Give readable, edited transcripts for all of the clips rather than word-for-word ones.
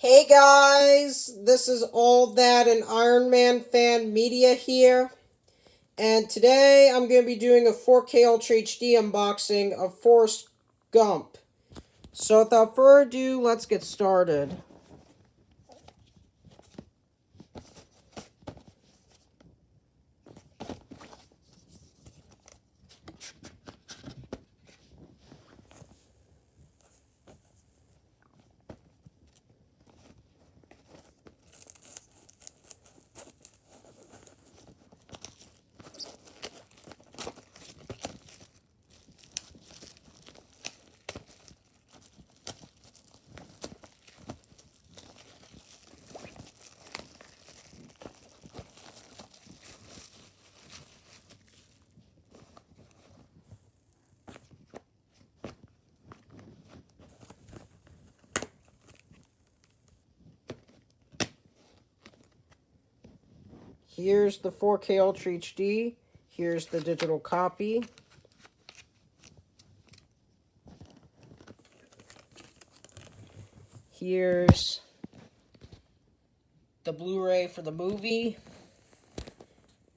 Hey guys, this is All That and Iron Man Fan Media here, and today I'm going to be doing a 4K Ultra HD unboxing of Forrest Gump. So without further ado, let's get started. Here's the 4K Ultra HD. Here's the digital copy. Here's the Blu-ray for the movie.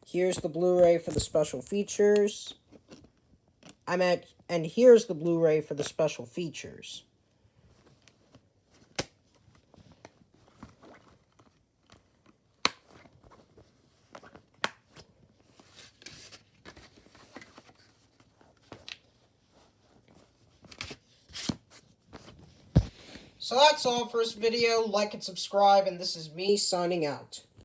Here's the Blu-ray for the special features. And here's the Blu-ray for the special features. So that's all for this video. Like and subscribe, and this is me signing out.